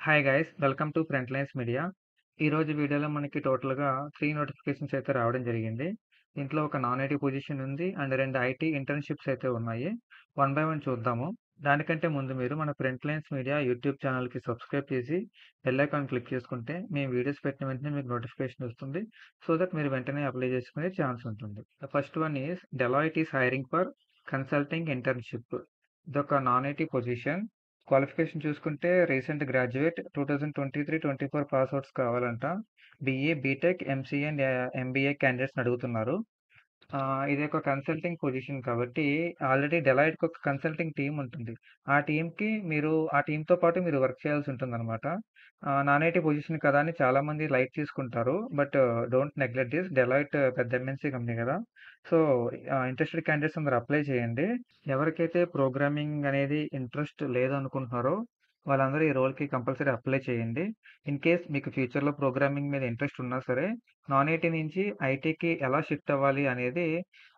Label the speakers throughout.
Speaker 1: Hi guys welcome to Frontlines media. ఈరోజు వీడియోలో మనకి టోటల్గా 3 నోటిఫికేషన్స్ అయితే రావడం జరిగింది. దీంట్లో ఒక నాన్ ఐటీ పొజిషన్ ఉంది అండ్ 2 ఐటీ ఇంటర్న్షిప్స్ అయితే ఉన్నాయి. వన్ బై వన్ చూద్దాము. దానికంటే ముందు మీరు మన ఫ్రంట్ లైన్స్ మీడియా యూట్యూబ్ ఛానల్కి సబ్స్క్రైబ్ చేసి బెల్ ఐకాన్ క్లిక్ చేసుకుంటే మేము వీడియోస్ పెట్టిన వెంటనే మీకు నోటిఫికేషన్ వస్తుంది. సో దట్ మీరు వెంటనే అప్లై చేసుకునే ఛాన్స్ ఉంటుంది. The first one is Deloitte is hiring for consulting internship. ఇదొక నాన్ ఐటీ పొజిషన్. క్వాలిఫికేషన్ చూసుకుంటే రీసెంట్ గ్రాడ్యుయేట్ 2023-24 పాస్ అవుట్స్ కావాలంట. BE, BTech, MCA and MBA క్యాండిడేట్స్ని అడుగుతున్నారు. ఇది ఒక కన్సల్టింగ్ పొజిషన్ కాబట్టి ఆల్రెడీ డెలాయిట్‌కి ఒక కన్సల్టింగ్ టీమ్ ఉంటుంది. ఆ టీమ్‌తో పాటు మీరు వర్క్ చేయాల్సి ఉంటుందన్నమాట. నాన్ ఐటీ పొజిషన్ కదా అని చాలామంది లైట్ తీసుకుంటారు. But don't neglect this. Deloitte పెద్ద ఎంఎన్‌సీ కంపెనీ కదా! సో, ఇంట్రెస్టెడ్ క్యాండిడేట్స్ అందరూ అప్లై చేయండి. ఎవరికైతే ప్రోగ్రామింగ్ అనేది ఇంట్రెస్ట్ లేదనుకుంటున్నారో వాళ్ళందరూ ఈ రోల్‌కి కంపల్సరీ అప్లై చేయండి. ఇన్ కేస్ మీకు ఫ్యూచర్‌లో ప్రోగ్రామింగ్ మీద ఇంట్రెస్ట్ ఉన్నా సరే నాన్ ఐటీ నుంచి ఐటీకి ఎలా షిఫ్ట్ అవ్వాలి అనేది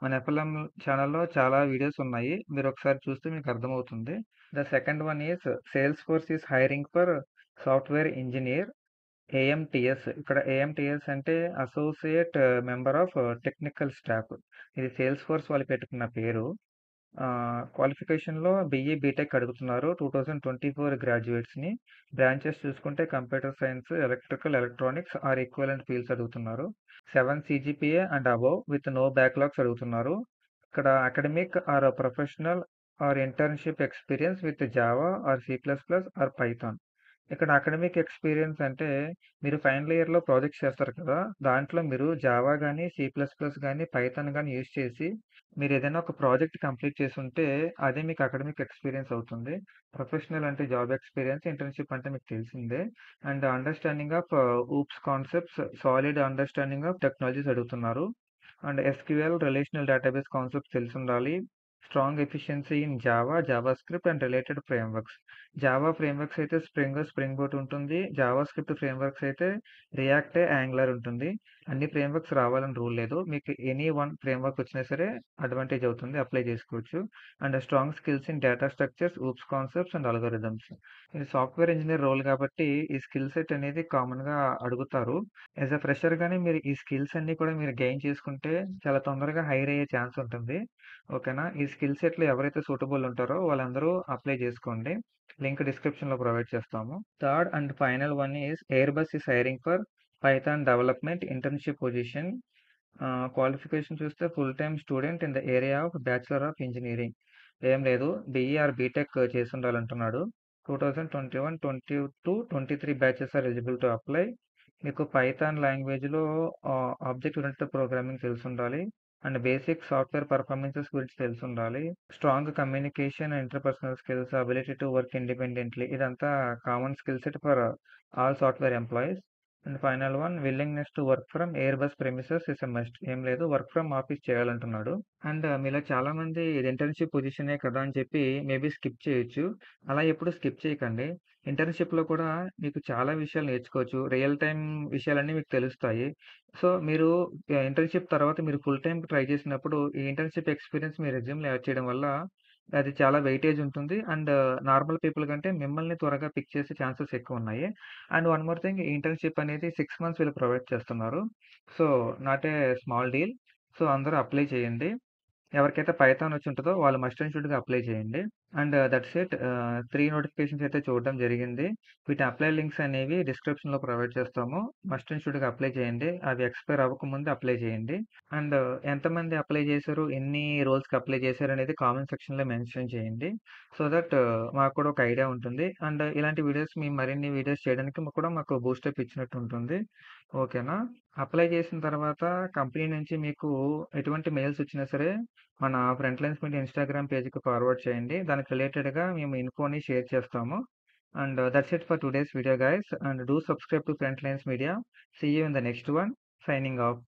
Speaker 1: మన ఎఫ్ఎల్ఎం ఛానల్‌లో చాలా వీడియోస్ ఉన్నాయి. మీరు ఒకసారి చూస్తే మీకు అర్థమవుతుంది. The second one is Salesforce is hiring for software engineer AMTS. ఇక్కడ ఏఎంటీఎస్ అంటే associate member of technical staff. ఇది సేల్స్ ఫోర్స్ వాళ్ళు పెట్టుకున్న పేరు. క్వాలిఫికేషన్‌లో బీఈ, బీటెక్ అడుగుతున్నారు. 2024 గ్రాడ్యుయేట్స్‌ని. బ్రాంచెస్ చూసుకుంటే computer science, electrical, electronics or equivalent fields అడుగుతున్నారు. 7 CGPA and above with no backlogs అడుగుతున్నారు. ఇక్కడ academic or professional or internship experience with Java or C plus plus or Python. ఇక్కడ అకాడమిక్ ఎక్స్‌పీరియన్స్ అంటే మీరు final ఇయర్‌లో projects చేస్తారు కదా! దాంట్లో మీరు జావా గాని, సి ప్లస్ ప్లస్ గాని, పైథాన్ గాని యూజ్ చేసి మీరేదైనా ఒక ప్రాజెక్ట్ కంప్లీట్ చేసుంటే అదే మీకు అకాడమిక్ ఎక్స్‌పీరియన్స్ అవుతుంది. ప్రొఫెషనల్ అంటే జాబ్ ఎక్స్‌పీరియన్స్, ఇంటర్న్‌షిప్ అంటే మీకు తెలిసిందే. And understanding of OOPS concepts, solid understanding of technologies అడుగుతున్నారు. And SQL, relational database concepts తెలిసుండాలి. Strong efficiency in Java, JavaScript and related frameworks. Java frameworks అయితే స్ప్రింగ్ బూట్ ఉంటుంది. JavaScript frameworks అయితే React, Angular ఉంటుంది. అన్ని ఫ్రేమ్‌వర్క్స్ రావాలని rule లేదు. మీకు ఎనీ వన్ ఫ్రేమ్‌వర్క్ వచ్చినా సరే అడ్వాంటేజ్ అవుతుంది. అప్లై చేసుకోవచ్చు. And strong skills in data structures, oops concepts and algorithms. ఇది సాఫ్ట్‌వేర్ ఇంజినీర్ రోల్ కాబట్టి ఈ స్కిల్ సెట్ అనేది కామన్‌గా అడుగుతారు. యాస్ ఎ ఫ్రెషర్‌గానే మీరు ఈ స్కిల్స్ అన్నీ కూడా మీరు గెయిన్ చేసుకుంటే చాలా తొందరగా హైర్ అయ్యే ఛాన్స్ ఉంటుంది. ఓకేనా? ఈ స్కిల్ సెట్‌లో ఎవరైతే సూటబుల్ ఉంటారో వాళ్ళందరూ అప్లై చేసుకోండి. లింక్ డిస్క్రిప్షన్‌లో ప్రొవైడ్ చేస్తాము. Third and final one is Airbus is hiring for Python development internship position. Qualification చూస్తే full time student in the area of bachelor of engineering. ఏం లేదు, బీఈ ఆర్ బీటెక్ చేసుండాలంటున్నాడు. 2021, 22, 23 batches are eligible to apply. మీకు Python లాంగ్వేజ్‌లో object oriented programming తెలిసుండాలి. And basic software performances గురించి తెలిసుండాలి. Strong communication, interpersonal skills, ability to work independently ఇదంతా common skill set for all software employees. And final one willingness to work from Airbus premises is a must. ఏం లేదు, work from office చేయాలంటున్నాడు. And మీలో చాలామంది ఇది internship పొజిషనే కదా అని చెప్పి maybe skip చేయొచ్చు. అలా ఎప్పుడు స్కిప్ చేయకండి. ఇంటర్న్‌షిప్‌లో కూడా మీకు చాలా విషయాలు నేర్చుకోవచ్చు. రియల్ టైమ్ విషయాలన్నీ మీకు తెలుస్తాయి. సో, మీరు ఇంటర్న్‌షిప్ తర్వాత మీరు ఫుల్ టైమ్‌కి ట్రై చేసినప్పుడు ఈ ఇంటర్న్‌షిప్ ఎక్స్‌పీరియన్స్ మీ రెజ్యూమ్‌లో యాడ్ చేయడం వల్ల అది చాలా వెయిటేజ్ ఉంటుంది. అండ్ నార్మల్ పీపుల్ కంటే మిమ్మల్ని త్వరగా పిక్ చేసే ఛాన్సెస్ ఎక్కువున్నాయి. అండ్ వన్ మోర్ థింగ్, ఈ ఇంటర్న్‌షిప్ అనేది 6 మంత్స్ వీళ్ళు ప్రొవైడ్ చేస్తున్నారు. So, not a small deal. So, అందరూ అప్లై చేయండి. ఎవరికైతే పైథాన్ వచ్చుంటదో వాళ్ళు మస్ట్ అండ్ షుడ్‌గా అప్లై చేయండి. And that's it. 3 నోటిఫికేషన్స్ అయితే చూడడం జరిగింది. వీటి అప్లై లింక్స్ అనేవి డిస్క్రిప్షన్‌లో ప్రొవైడ్ చేస్తాము. మస్ట్ అండ్ షుడ్‌గా అప్లై చేయండి. అవి ఎక్స్‌పైర్ అవ్వకముందే అప్లై చేయండి. అండ్ ఎంతమంది అప్లై చేశారు, ఎన్ని రోల్స్‌కి అప్లై చేశారనేది కామెంట్ సెక్షన్‌లో మెన్షన్ చేయండి. సో దట్ మాకు కూడా ఒక ఐడియా ఉంటుంది. అండ్ ఇలాంటి వీడియోస్ మేము మరిన్ని వీడియోస్ చేయడానికి మాకు బూస్టప్ ఇచ్చినట్టు ఉంటుంది. ఓకేనా? అప్లై చేసిన తర్వాత కంపెనీ నుంచి మీకు ఎటువంటి మెయిల్స్ వచ్చినా సరే మన ఫ్రంట్ లైన్స్ మీడియా ఇన్‌స్టాగ్రామ్ పేజ్‌కి ఫార్వర్డ్ చేయండి. దానికి రిలేటెడ్‌గా మేము ఇన్ఫోని షేర్ చేస్తాము. And that's it for today's video guys. And do subscribe to Frontlines Media. See you in the next one. Signing of.